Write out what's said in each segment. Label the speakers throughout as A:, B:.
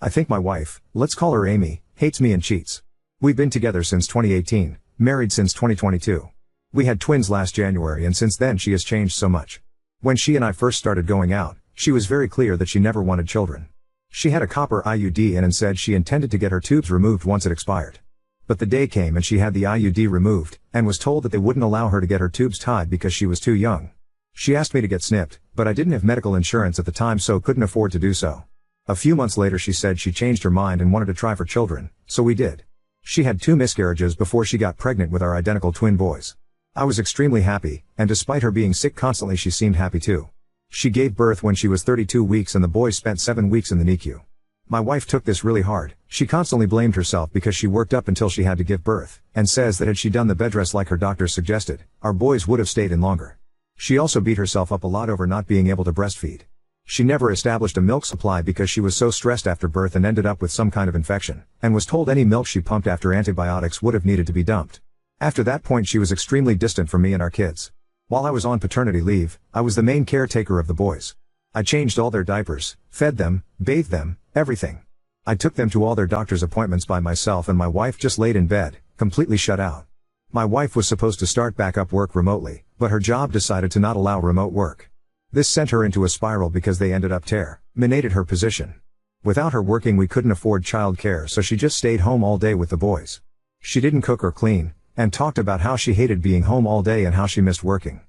A: I think my wife, let's call her Amy, hates me and cheats. We've been together since 2018, married since 2022. We had twins last January and since then she has changed so much. When she and I first started going out, she was very clear that she never wanted children. She had a copper IUD in and said she intended to get her tubes removed once it expired. But the day came and she had the IUD removed, and was told that they wouldn't allow her to get her tubes tied because she was too young. She asked me to get snipped, but I didn't have medical insurance at the time so couldn't afford to do so. A few months later she said she changed her mind and wanted to try for children, so we did. She had 2 miscarriages before she got pregnant with our identical twin boys. I was extremely happy, and despite her being sick constantly she seemed happy too. She gave birth when she was 32 weeks and the boys spent 7 weeks in the NICU. My wife took this really hard. She constantly blamed herself because she worked up until she had to give birth, and says that had she done the bed rest like her doctors suggested, our boys would have stayed in longer. She also beat herself up a lot over not being able to breastfeed. She never established a milk supply because she was so stressed after birth and ended up with some kind of infection, and was told any milk she pumped after antibiotics would have needed to be dumped. After that point she was extremely distant from me and our kids. While I was on paternity leave, I was the main caretaker of the boys. I changed all their diapers, fed them, bathed them, everything. I took them to all their doctor's appointments by myself and my wife just laid in bed, completely shut out. My wife was supposed to start back up work remotely, but her job decided to not allow remote work. This sent her into a spiral because they ended up terminated her position. Without her working we couldn't afford child care so she just stayed home all day with the boys. She didn't cook or clean, and talked about how she hated being home all day and how she missed working.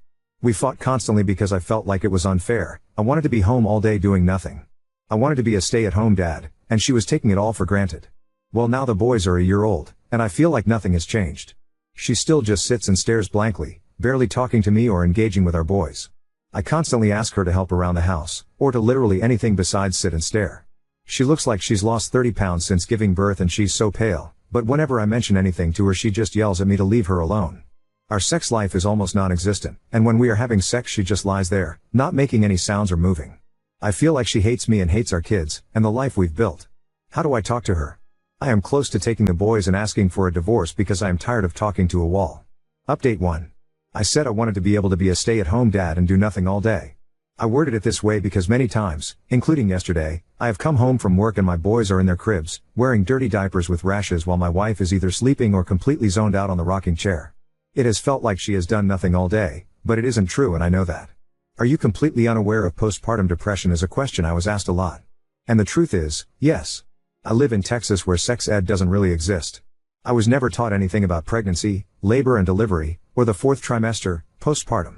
A: We fought constantly because I felt like it was unfair. I wanted to be home all day doing nothing. I wanted to be a stay-at-home dad, and she was taking it all for granted. Well, now the boys are a year old, and I feel like nothing has changed. She still just sits and stares blankly, barely talking to me or engaging with our boys. I constantly ask her to help around the house, or to literally anything besides sit and stare. She looks like she's lost 30 pounds since giving birth and she's so pale, but whenever I mention anything to her she just yells at me to leave her alone. Our sex life is almost non-existent, and when we are having sex she just lies there, not making any sounds or moving. I feel like she hates me and hates our kids, and the life we've built. How do I talk to her? I am close to taking the boys and asking for a divorce because I am tired of talking to a wall. Update 1. I said I wanted to be able to be a stay-at-home dad and do nothing all day. I worded it this way because many times, including yesterday, I have come home from work and my boys are in their cribs, wearing dirty diapers with rashes while my wife is either sleeping or completely zoned out on the rocking chair. It has felt like she has done nothing all day, but it isn't true and I know that. Are you completely unaware of postpartum depression is a question I was asked a lot. And the truth is, yes. I live in Texas where sex ed doesn't really exist. I was never taught anything about pregnancy, labor and delivery, or the 4th trimester, postpartum.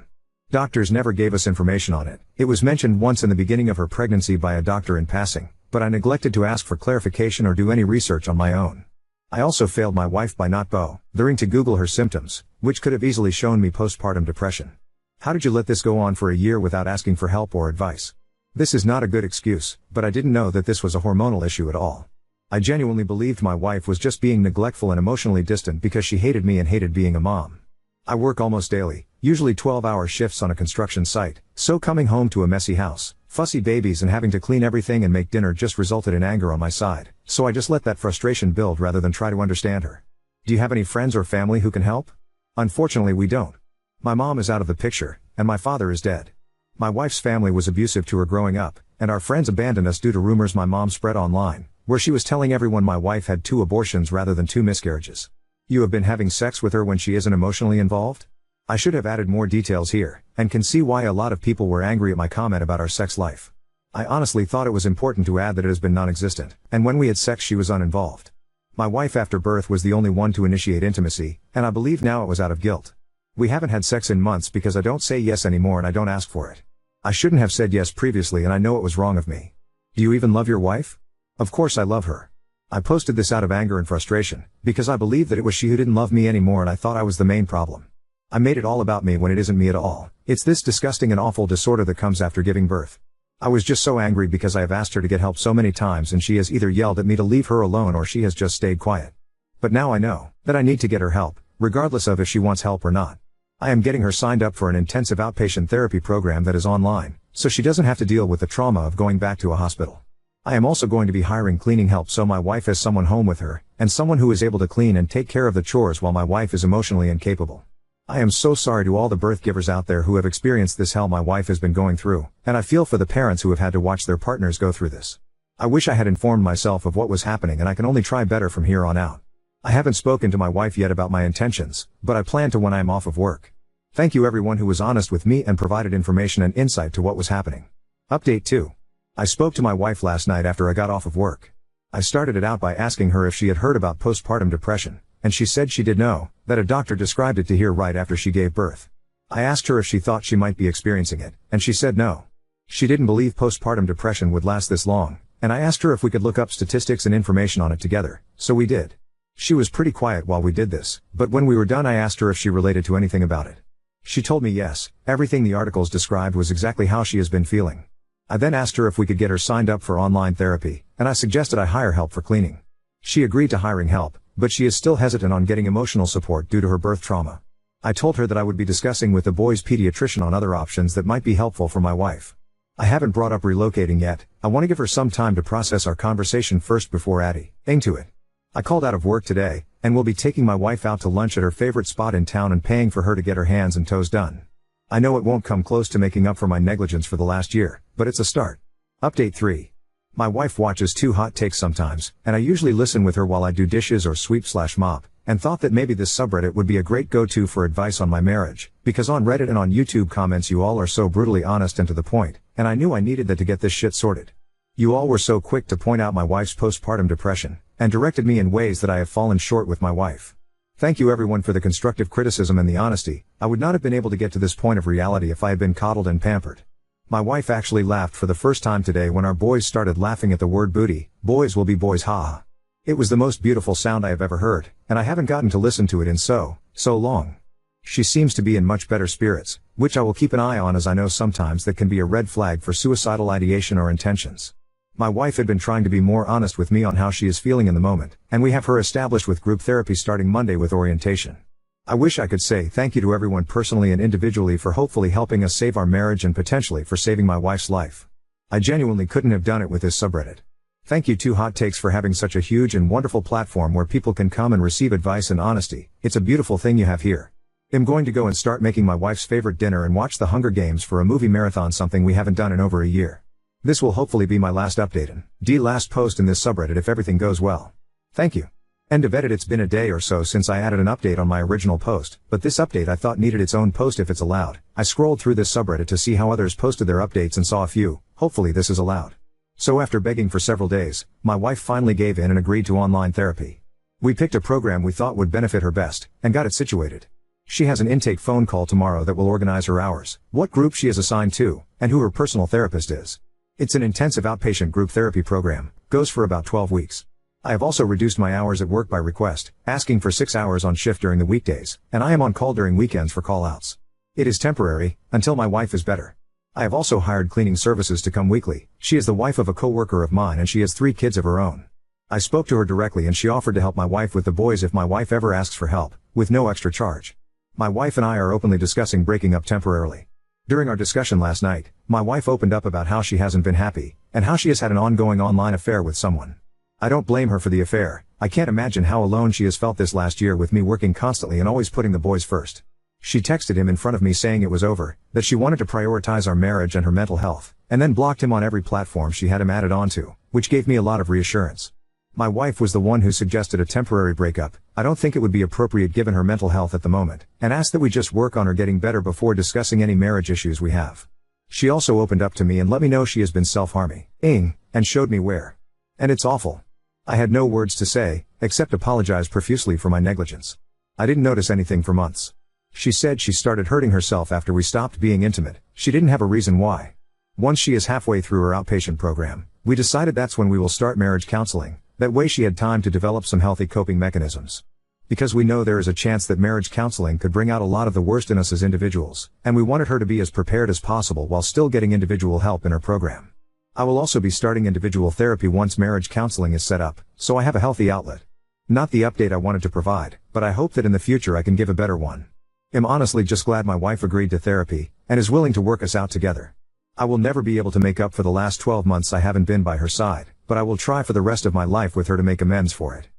A: Doctors never gave us information on it. It was mentioned once in the beginning of her pregnancy by a doctor in passing, but I neglected to ask for clarification or do any research on my own. I also failed my wife by not bothering to Google her symptoms, which could have easily shown me postpartum depression. How did you let this go on for a year without asking for help or advice? This is not a good excuse, but I didn't know that this was a hormonal issue at all. I genuinely believed my wife was just being neglectful and emotionally distant because she hated me and hated being a mom. I work almost daily, usually 12-hour shifts on a construction site, so coming home to a messy house, fussy babies and having to clean everything and make dinner just resulted in anger on my side, so I just let that frustration build rather than try to understand her. Do you have any friends or family who can help? Unfortunately we don't. My mom is out of the picture, and my father is dead. My wife's family was abusive to her growing up, and our friends abandoned us due to rumors my mom spread online, where she was telling everyone my wife had 2 abortions rather than 2 miscarriages. You have been having sex with her when she isn't emotionally involved? I should have added more details here, and can see why a lot of people were angry at my comment about our sex life. I honestly thought it was important to add that it has been non-existent, and when we had sex she was uninvolved. My wife after birth was the only one to initiate intimacy, and I believe now it was out of guilt. We haven't had sex in months because I don't say yes anymore and I don't ask for it. I shouldn't have said yes previously and I know it was wrong of me. Do you even love your wife? Of course I love her. I posted this out of anger and frustration, because I believed that it was she who didn't love me anymore and I thought I was the main problem. I made it all about me when it isn't me at all. It's this disgusting and awful disorder that comes after giving birth. I was just so angry because I have asked her to get help so many times and she has either yelled at me to leave her alone or she has just stayed quiet. But now I know that I need to get her help, regardless of if she wants help or not. I am getting her signed up for an intensive outpatient therapy program that is online, so she doesn't have to deal with the trauma of going back to a hospital. I am also going to be hiring cleaning help so my wife has someone home with her, and someone who is able to clean and take care of the chores while my wife is emotionally incapable. I am so sorry to all the birth givers out there who have experienced this hell my wife has been going through, and I feel for the parents who have had to watch their partners go through this. I wish I had informed myself of what was happening, and I can only try better from here on out. I haven't spoken to my wife yet about my intentions, but I plan to when I am off of work. Thank you everyone who was honest with me and provided information and insight to what was happening. Update 2. I spoke to my wife last night after I got off of work. I started it out by asking her if she had heard about postpartum depression, and she said she did know, that a doctor described it to her right after she gave birth. I asked her if she thought she might be experiencing it, and she said no. She didn't believe postpartum depression would last this long, and I asked her if we could look up statistics and information on it together, so we did. She was pretty quiet while we did this, but when we were done I asked her if she related to anything about it. She told me yes, everything the articles described was exactly how she has been feeling. I then asked her if we could get her signed up for online therapy, and I suggested I hire help for cleaning. She agreed to hiring help, but she is still hesitant on getting emotional support due to her birth trauma. I told her that I would be discussing with the boys' pediatrician on other options that might be helpful for my wife. I haven't brought up relocating yet. I want to give her some time to process our conversation first before adding to it. I called out of work today, and will be taking my wife out to lunch at her favorite spot in town and paying for her to get her hands and toes done. I know it won't come close to making up for my negligence for the last year, but it's a start. Update 3. My wife watches Too Hot Takes sometimes, and I usually listen with her while I do dishes or sweep/mop, and thought that maybe this subreddit would be a great go-to for advice on my marriage, because on Reddit and on YouTube comments you all are so brutally honest and to the point, and I knew I needed that to get this shit sorted. You all were so quick to point out my wife's postpartum depression, and directed me in ways that I have fallen short with my wife. Thank you everyone for the constructive criticism and the honesty. I would not have been able to get to this point of reality if I had been coddled and pampered. My wife actually laughed for the first time today when our boys started laughing at the word booty. Boys will be boys, haha. It was the most beautiful sound I have ever heard, and I haven't gotten to listen to it in so long. She seems to be in much better spirits, which I will keep an eye on, as I know sometimes that can be a red flag for suicidal ideation or intentions. My wife had been trying to be more honest with me on how she is feeling in the moment, and we have her established with group therapy starting Monday with orientation. I wish I could say thank you to everyone personally and individually for hopefully helping us save our marriage and potentially for saving my wife's life. I genuinely couldn't have done it with this subreddit. Thank you Too Hot Takes for having such a huge and wonderful platform where people can come and receive advice and honesty. It's a beautiful thing you have here. I'm going to go and start making my wife's favorite dinner and watch the Hunger Games for a movie marathon, something we haven't done in over a year. This will hopefully be my last update and last post in this subreddit if everything goes well. Thank you. End of edit. It's been a day or so since I added an update on my original post, but this update I thought needed its own post if it's allowed. I scrolled through this subreddit to see how others posted their updates and saw a few. Hopefully this is allowed. So after begging for several days, my wife finally gave in and agreed to online therapy. We picked a program we thought would benefit her best, and got it situated. She has an intake phone call tomorrow that will organize her hours, what group she is assigned to, and who her personal therapist is. It's an intensive outpatient group therapy program, goes for about 12 weeks. I have also reduced my hours at work by request, asking for 6 hours on shift during the weekdays, and I am on call during weekends for call-outs. It is temporary, until my wife is better. I have also hired cleaning services to come weekly. She is the wife of a co-worker of mine and she has 3 kids of her own. I spoke to her directly and she offered to help my wife with the boys if my wife ever asks for help, with no extra charge. My wife and I are openly discussing breaking up temporarily. During our discussion last night, my wife opened up about how she hasn't been happy, and how she has had an ongoing online affair with someone. I don't blame her for the affair. I can't imagine how alone she has felt this last year with me working constantly and always putting the boys first. She texted him in front of me saying it was over, that she wanted to prioritize our marriage and her mental health, and then blocked him on every platform she had him added onto, which gave me a lot of reassurance. My wife was the one who suggested a temporary breakup. I don't think it would be appropriate given her mental health at the moment, and asked that we just work on her getting better before discussing any marriage issues we have. She also opened up to me and let me know she has been self-harming, and showed me where. And it's awful. I had no words to say, except apologize profusely for my negligence. I didn't notice anything for months. She said she started hurting herself after we stopped being intimate. She didn't have a reason why. Once she is halfway through her outpatient program, we decided that's when we will start marriage counseling. That way she had time to develop some healthy coping mechanisms. Because we know there is a chance that marriage counseling could bring out a lot of the worst in us as individuals, and we wanted her to be as prepared as possible while still getting individual help in her program. I will also be starting individual therapy once marriage counseling is set up, so I have a healthy outlet. Not the update I wanted to provide, but I hope that in the future I can give a better one. I'm honestly just glad my wife agreed to therapy, and is willing to work us out together. I will never be able to make up for the last 12 months I haven't been by her side, but I will try for the rest of my life with her to make amends for it.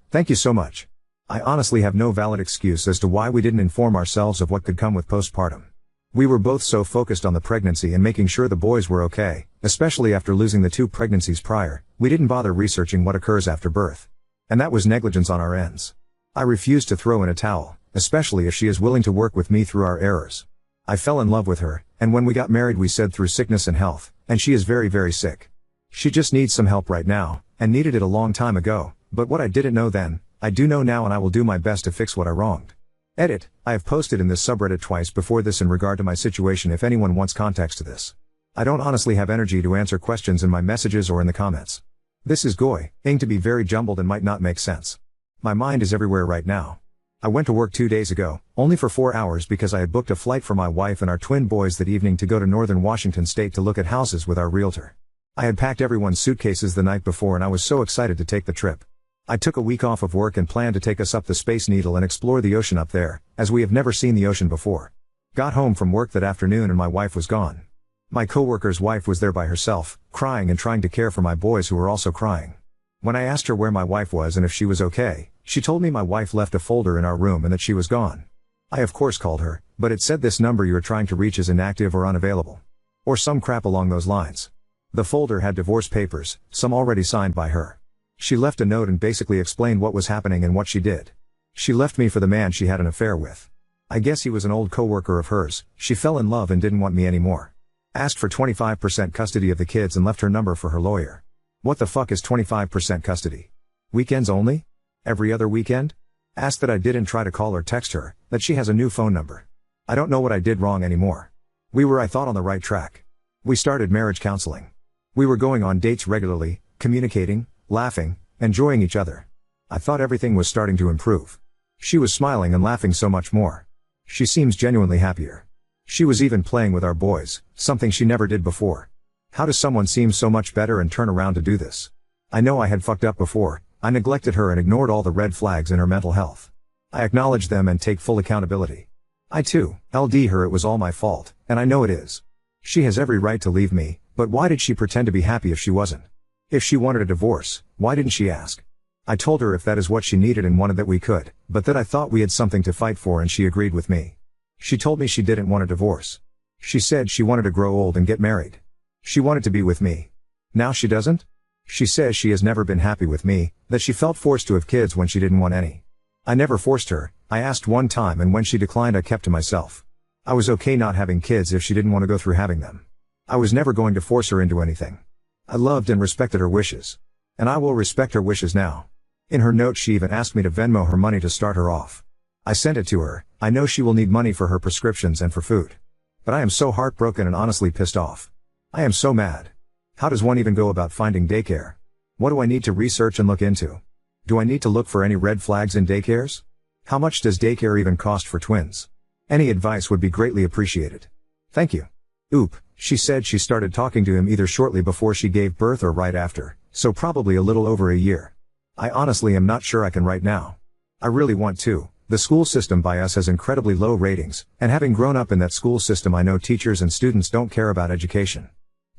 A: Thank you so much. I honestly have no valid excuse as to why we didn't inform ourselves of what could come with postpartum. We were both so focused on the pregnancy and making sure the boys were okay, especially after losing the 2 pregnancies prior, we didn't bother researching what occurs after birth. And that was negligence on our ends. I refused to throw in a towel, especially if she is willing to work with me through our errors. I fell in love with her, and when we got married we said through sickness and health, and she is very very sick. She just needs some help right now, and needed it a long time ago, but what I didn't know then, I do know now, and I will do my best to fix what I wronged. Edit, I have posted in this subreddit twice before this in regard to my situation if anyone wants context to this. I don't honestly have energy to answer questions in my messages or in the comments. This is going to be very jumbled and might not make sense. My mind is everywhere right now. I went to work 2 days ago, only for 4 hours because I had booked a flight for my wife and our twin boys that evening to go to northern Washington state to look at houses with our realtor. I had packed everyone's suitcases the night before and I was so excited to take the trip. I took a week off of work and planned to take us up the Space Needle and explore the ocean up there, as we have never seen the ocean before. Got home from work that afternoon and my wife was gone. My coworker's wife was there by herself, crying and trying to care for my boys who were also crying. When I asked her where my wife was and if she was okay, she told me my wife left a folder in our room and that she was gone. I of course called her, but it said this number you are trying to reach is inactive or unavailable. Or some crap along those lines. The folder had divorce papers, some already signed by her. She left a note and basically explained what was happening and what she did. She left me for the man she had an affair with. I guess he was an old coworker of hers, she fell in love and didn't want me anymore. Asked for 25% custody of the kids and left her number for her lawyer. What the fuck is 25% custody? Weekends only? Every other weekend? Asked that I didn't try to call or text her, that she has a new phone number. I don't know what I did wrong anymore. We were, I thought, on the right track. We started marriage counseling. We were going on dates regularly, communicating, laughing, enjoying each other. I thought everything was starting to improve. She was smiling and laughing so much more. She seems genuinely happier. She was even playing with our boys, something she never did before. How does someone seem so much better and turn around to do this? I know I had fucked up before. I neglected her and ignored all the red flags in her mental health. I acknowledge them and take full accountability. I too, LD her, it was all my fault, and I know it is. She has every right to leave me, but why did she pretend to be happy if she wasn't? If she wanted a divorce, why didn't she ask? I told her if that is what she needed and wanted that we could, but that I thought we had something to fight for and she agreed with me. She told me she didn't want a divorce. She said she wanted to grow old and get married. She wanted to be with me. Now she doesn't? She says she has never been happy with me, that she felt forced to have kids when she didn't want any. I never forced her, I asked one time and when she declined I kept to myself. I was okay not having kids if she didn't want to go through having them. I was never going to force her into anything. I loved and respected her wishes. And I will respect her wishes now. In her note she even asked me to Venmo her money to start her off. I sent it to her. I know she will need money for her prescriptions and for food. But I am so heartbroken and honestly pissed off. I am so mad. How does one even go about finding daycare? What do I need to research and look into? Do I need to look for any red flags in daycares? How much does daycare even cost for twins? Any advice would be greatly appreciated. Thank you. Oop, she said she started talking to him either shortly before she gave birth or right after, so probably a little over a year. I honestly am not sure I can right now. I really want to. The school system by us has incredibly low ratings, and having grown up in that school system I know teachers and students don't care about education.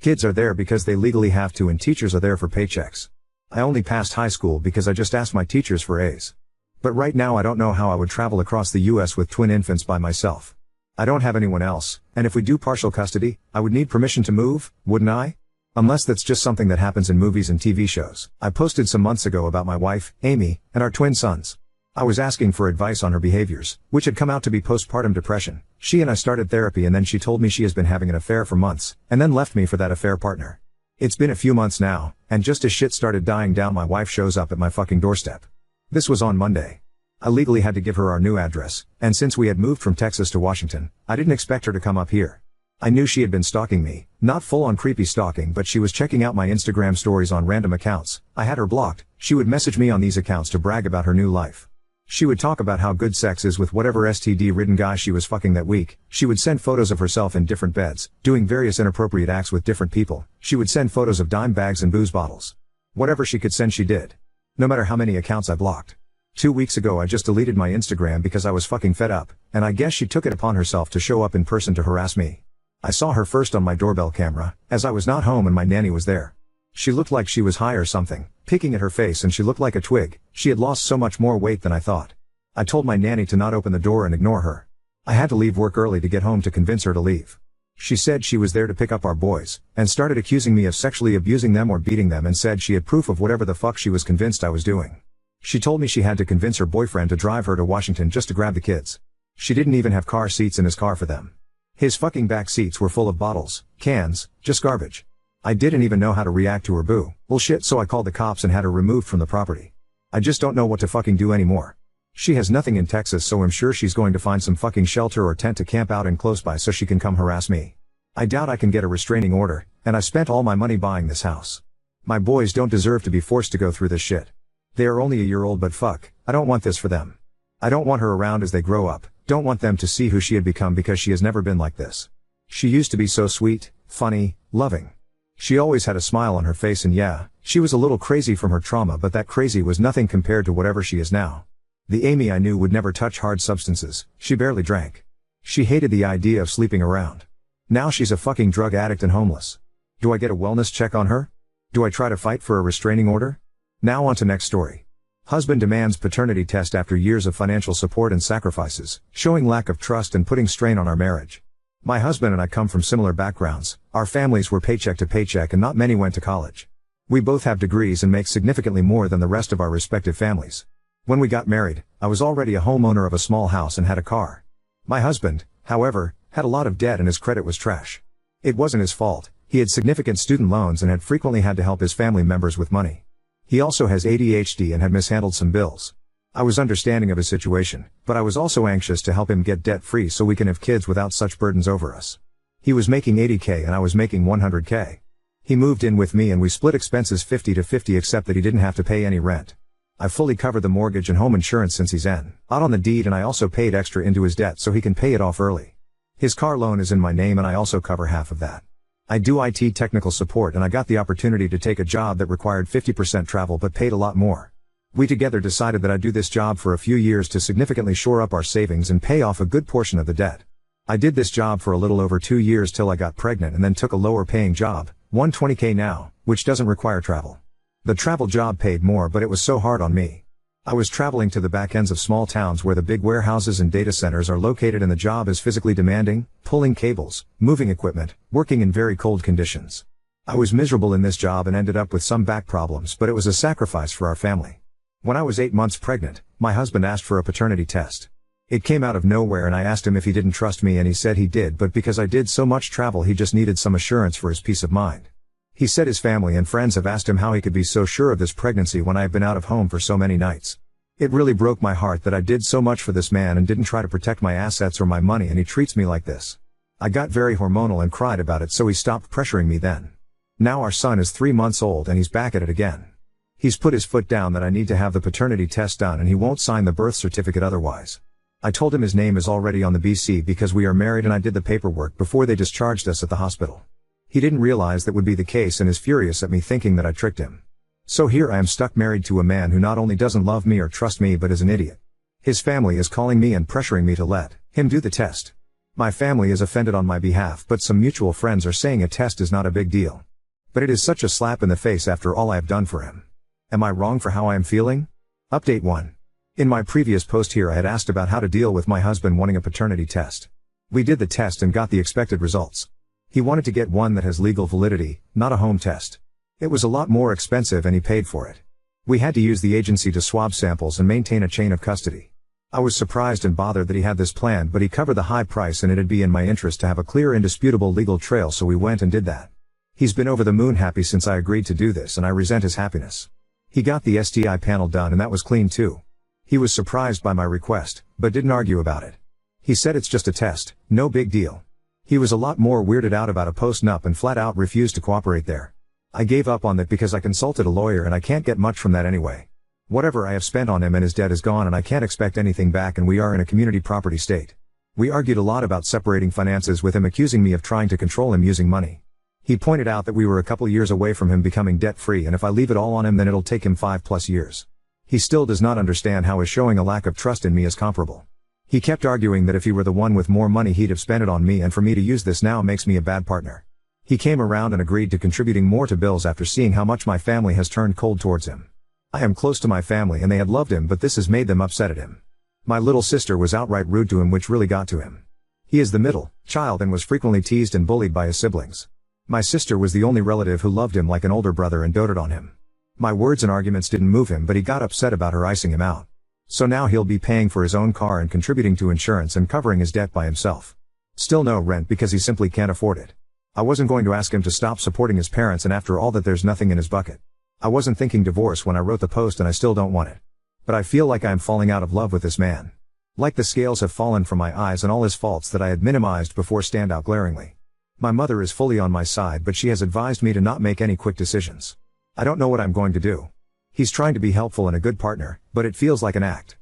A: Kids are there because they legally have to and teachers are there for paychecks. I only passed high school because I just asked my teachers for A's. But right now I don't know how I would travel across the US with twin infants by myself. I don't have anyone else, and if we do partial custody, I would need permission to move, wouldn't I? Unless that's just something that happens in movies and TV shows. I posted some months ago about my wife, Amy, and our twin sons. I was asking for advice on her behaviors, which had come out to be postpartum depression. She and I started therapy and then she told me she has been having an affair for months, and then left me for that affair partner. It's been a few months now, and just as shit started dying down my wife shows up at my fucking doorstep. This was on Monday. I legally had to give her our new address, and since we had moved from Texas to Washington, I didn't expect her to come up here. I knew she had been stalking me, not full-on creepy stalking, but she was checking out my Instagram stories on random accounts. I had her blocked. She would message me on these accounts to brag about her new life. She would talk about how good sex is with whatever STD-ridden guy she was fucking that week. She would send photos of herself in different beds, doing various inappropriate acts with different people. She would send photos of dime bags and booze bottles. Whatever she could send she did. No matter how many accounts I blocked. 2 weeks ago I just deleted my Instagram because I was fucking fed up, and I guess she took it upon herself to show up in person to harass me. I saw her first on my doorbell camera, as I was not home and my nanny was there. She looked like she was high or something, picking at her face, and she looked like a twig. She had lost so much more weight than I thought. I told my nanny to not open the door and ignore her. I had to leave work early to get home to convince her to leave. She said she was there to pick up our boys, and started accusing me of sexually abusing them or beating them, and said she had proof of whatever the fuck she was convinced I was doing. She told me she had to convince her boyfriend to drive her to Washington just to grab the kids. She didn't even have car seats in his car for them. His fucking back seats were full of bottles, cans, just garbage. I didn't even know how to react to her bullshit, so I called the cops and had her removed from the property. I just don't know what to fucking do anymore. She has nothing in Texas, so I'm sure she's going to find some fucking shelter or tent to camp out in close by so she can come harass me. I doubt I can get a restraining order, and I spent all my money buying this house. My boys don't deserve to be forced to go through this shit. They are only a year old, but fuck, I don't want this for them. I don't want her around as they grow up, don't want them to see who she had become because she has never been like this. She used to be so sweet, funny, loving. She always had a smile on her face, and yeah, she was a little crazy from her trauma, but that crazy was nothing compared to whatever she is now. The Amy I knew would never touch hard substances, she barely drank. She hated the idea of sleeping around. Now she's a fucking drug addict and homeless. Do I get a wellness check on her? Do I try to fight for a restraining order? Now on to next story. Husband demands paternity test after years of financial support and sacrifices, showing lack of trust and putting strain on our marriage. My husband and I come from similar backgrounds. Our families were paycheck to paycheck and not many went to college. We both have degrees and make significantly more than the rest of our respective families. When we got married, I was already a homeowner of a small house and had a car. My husband, however, had a lot of debt and his credit was trash. It wasn't his fault. He had significant student loans and had frequently had to help his family members with money. He also has ADHD and had mishandled some bills. I was understanding of his situation, but I was also anxious to help him get debt-free so we can have kids without such burdens over us. He was making $80K and I was making $100K. He moved in with me and we split expenses 50-50, except that he didn't have to pay any rent. I fully covered the mortgage and home insurance since he's out on the deed, and I also paid extra into his debt so he can pay it off early. His car loan is in my name and I also cover half of that. I do IT technical support and I got the opportunity to take a job that required 50% travel but paid a lot more. We together decided that I'd do this job for a few years to significantly shore up our savings and pay off a good portion of the debt. I did this job for a little over 2 years till I got pregnant and then took a lower paying job, $120K now, which doesn't require travel. The travel job paid more, but it was so hard on me. I was traveling to the back ends of small towns where the big warehouses and data centers are located, and the job is physically demanding, pulling cables, moving equipment, working in very cold conditions. I was miserable in this job and ended up with some back problems, but it was a sacrifice for our family. When I was 8 months pregnant, my husband asked for a paternity test. It came out of nowhere and I asked him if he didn't trust me, and he said he did, but because I did so much travel he just needed some assurance for his peace of mind. He said his family and friends have asked him how he could be so sure of this pregnancy when I have been out of home for so many nights. It really broke my heart that I did so much for this man and didn't try to protect my assets or my money, and he treats me like this. I got very hormonal and cried about it, so he stopped pressuring me then. Now our son is 3 months old and he's back at it again. He's put his foot down that I need to have the paternity test done and he won't sign the birth certificate otherwise. I told him his name is already on the BC because we are married and I did the paperwork before they discharged us at the hospital. He didn't realize that would be the case and is furious at me, thinking that I tricked him. So here I am stuck married to a man who not only doesn't love me or trust me but is an idiot. His family is calling me and pressuring me to let him do the test. My family is offended on my behalf, but some mutual friends are saying a test is not a big deal. But it is such a slap in the face after all I have done for him. Am I wrong for how I am feeling? Update 1. In my previous post here I had asked about how to deal with my husband wanting a paternity test. We did the test and got the expected results. He wanted to get one that has legal validity, not a home test. It was a lot more expensive and he paid for it. We had to use the agency to swab samples and maintain a chain of custody. I was surprised and bothered that he had this planned, but he covered the high price and it'd be in my interest to have a clear, indisputable legal trail, so we went and did that. He's been over the moon happy since I agreed to do this, and I resent his happiness. He got the STI panel done and that was clean too. He was surprised by my request, but didn't argue about it. He said it's just a test, no big deal. He was a lot more weirded out about a post-nup and flat out refused to cooperate there. I gave up on that because I consulted a lawyer and I can't get much from that anyway. Whatever I have spent on him and his debt is gone and I can't expect anything back, and we are in a community property state. We argued a lot about separating finances with him, accusing me of trying to control him using money. He pointed out that we were a couple years away from him becoming debt-free, and if I leave it all on him then it'll take him 5+ years. He still does not understand how his showing a lack of trust in me is comparable. He kept arguing that if he were the one with more money he'd have spent it on me, and for me to use this now makes me a bad partner. He came around and agreed to contributing more to bills after seeing how much my family has turned cold towards him. I am close to my family and they had loved him, but this has made them upset at him. My little sister was outright rude to him, which really got to him. He is the middle child and was frequently teased and bullied by his siblings. My sister was the only relative who loved him like an older brother and doted on him. My words and arguments didn't move him, but he got upset about her icing him out. So now he'll be paying for his own car and contributing to insurance and covering his debt by himself. Still no rent because he simply can't afford it. I wasn't going to ask him to stop supporting his parents, and after all that there's nothing in his bucket. I wasn't thinking divorce when I wrote the post, and I still don't want it. But I feel like I am falling out of love with this man. Like the scales have fallen from my eyes and all his faults that I had minimized before stand out glaringly. My mother is fully on my side, but she has advised me to not make any quick decisions. I don't know what I'm going to do. He's trying to be helpful and a good partner, but it feels like an act.